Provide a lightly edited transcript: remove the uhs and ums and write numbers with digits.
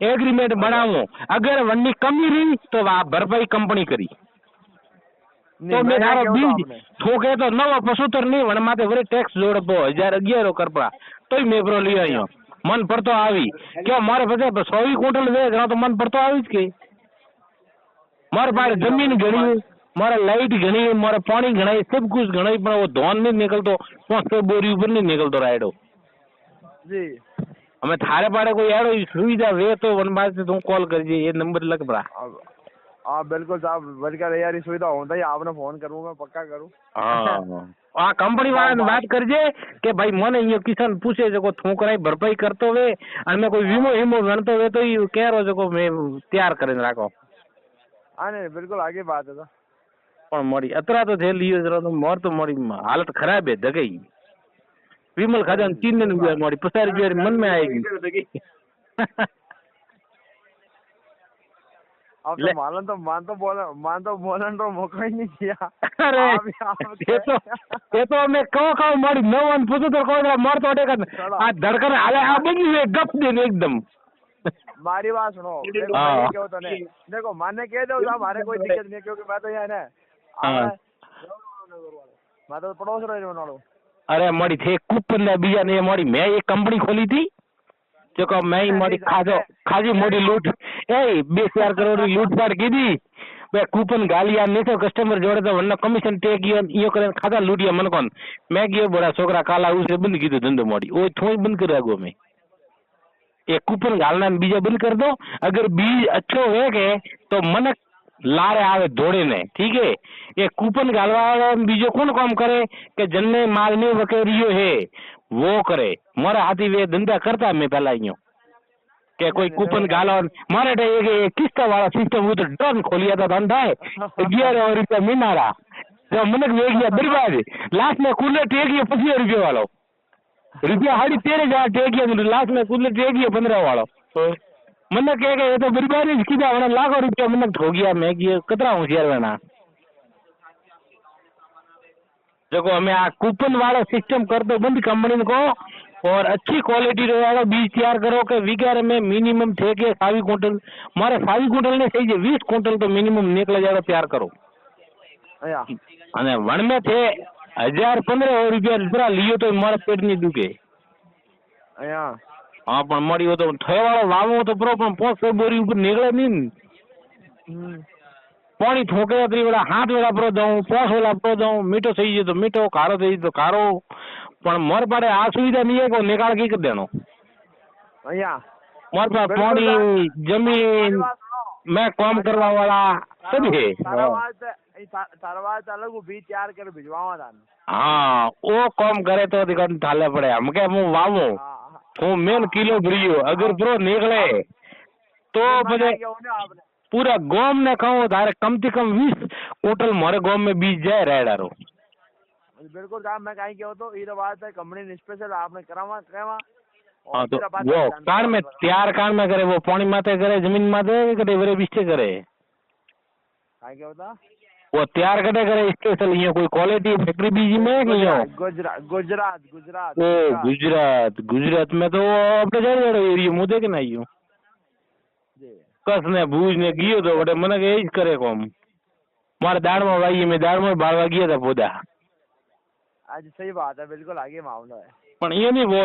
Agreement बनावो, अगर वन्नी कमी रही तो आप भरपाई कंपनी करी। तो मैं थारो बीज ठोके तो नवा 75 नहीं वन माथे वरे टैक्स जोड़बो 1011 करपड़ा तो मैं ब्रो लियो आयो मन पड़तो आवी क्यों मारे पछे 100 क्विंटल वे गणो तो मन पड़तो आवी के मारे पास जमीन घणी मारे लाइट घणी मारे पानी घणा सब कुछ घणा पण वो धोन नहीं निकलतो 500 बोरी ऊपर नहीं निकलतो रायडो जी। हमें थारे पाड़े कोई एड़ो सुविधा वे तो वन बात से तुम कॉल करजे ये नंबर लग पड़ा। आप बिल्कुल साहब बढ़कर यार सुविधा होता ही आपने फोन करूंगा पक्का करूं। हाँ कंपनी वाला ने बात करजे के भाई मने ये किसान पूछे जो थोकराई भरपाई करतो वे और मैं कोई वीमो हीमो गणतो वे तो ये कह रो जो मैं तैयार કરીને રાખો। हाँ नहीं बिल्कुल आगे बात है પણ મળી અતરા તો થે લીયો જરા તો મોર તો મળી हालत खराब है दगई विमल खाजा 3 दिन हुआ मળી 50 रुपया मन में आएगी। अब तो मान तो बोलन तो मौका ही नहीं दिया। अरे ये तो मैं कहो मળી 9 कोई मर तो अटेक आ धड़कन हाले आ बनी है गप दे एकदम। मारी बात सुनो क्यों तो नहीं देखो माने कह दो हमारे कोई दिक्कत नहीं क्योंकि मैं तो यहाँ है मैं तो पड़ोस रहो। अरे मળી थे कूपन ने बीजा ने मળી मैं एक कंपनी खोली थी जो को मैं मળી खाजी मोटी लूट ए 20,000 करोड़ की लूटपाट की थी वे कूपन गालिया नहीं तो कस्टमर जोड़े तो वरना कमीशन टेक यो करे खाता लूटिया मन कोन मैं गयो बड़ा छोकरा काला उसे बंद की धंधो मળી ओ थोड़ी बंद कर गो मैं एक कूपन गालना बीजा बंद कर दो अगर बीज अच्छो है के तो मन लारे आवे दौड़े ने ठीक है ये कूपन गालवा बीजो कौन काम करे के जन्ने माल नहीं वकेरियो है वो करे मारा हाथी वे धंधा करता मैं पहला यूं के कोई कूपन गालो मारे एक किस्त वाला सिस्टम वो तो डन खोलिया था धंधा है 11 रुपया महीना रहा जो मनक वे गया बर्बाद लास्ट में कूलर टेक गया 25 रुपये वालो रुपया 13,000 टेक गया लास्ट में कूलर टेक गया 15 वालो मन कह ये तो बर्बादी कीधा वरना लाखों रुपया मन ठो गया मैं कतरा होशियार बना देखो हमें आ कूपन वाला सिस्टम कर दो बंद कंपनी को और अच्छी क्वालिटी वाला बीज तैयार करो के विगार में मिनिमम थे के 20 क्विंटल मारे 20 क्विंटल ने सही 20 क्विंटल तो मिनिमम निकल जाएगा तैयार करो અને વણ में थे 1,015 रुपया पूरा लियो तो मारा पेट नहीं दुखे हाँ पण मળી तो थय वाળો વાવો तो पूरो पण 500 बोरी ऊपर निकले नहीं पानी ठोके अतरी वाला हाथ वाला प्रो दऊं 5 वाला प्रो दऊं मीठो सही है तो मीठो खारो सही तो खारो पण मोर पाड़े आ सुविधा नहीं है को निकाल की कर देनो मोर पास पानी जमीन मैं काम करवा वाला सब है अलग बीज तैयार कर भिजवावा था हाँ वो काम करे तो दिक्कत थाले पड़े हम के मु वावो हूँ मेन किलो भरियो अगर प्रो निकले तो बजे पूरा गांव ने कहूँ तारे कम से कम 20 क्विंटल मारे गांव में बीज जाए रेडारो बिल्कुल साहब मैं कहीं क्यों तो ये बात है कंपनी स्पेशल आपने करावा करावा हाँ तो वो कान में तैयार कान में करे वो पानी माथे करे जमीन माथे करे वरे बिस्ते करे कहीं क्या होता वो तैयार करे करे स्पेशल ये कोई क्वालिटी फैक्ट्री बीज में गुजरात गुजरात में तो अपने जाए एरिया मुझे के नहीं कस ने भूज ने गयो तो बड़े मन के एज करे कोम मारे दाड़ में वाई में दाड़ में बालवा गया था पौधा आज सही बात है बिल्कुल आगे मामला है पण ये नहीं वो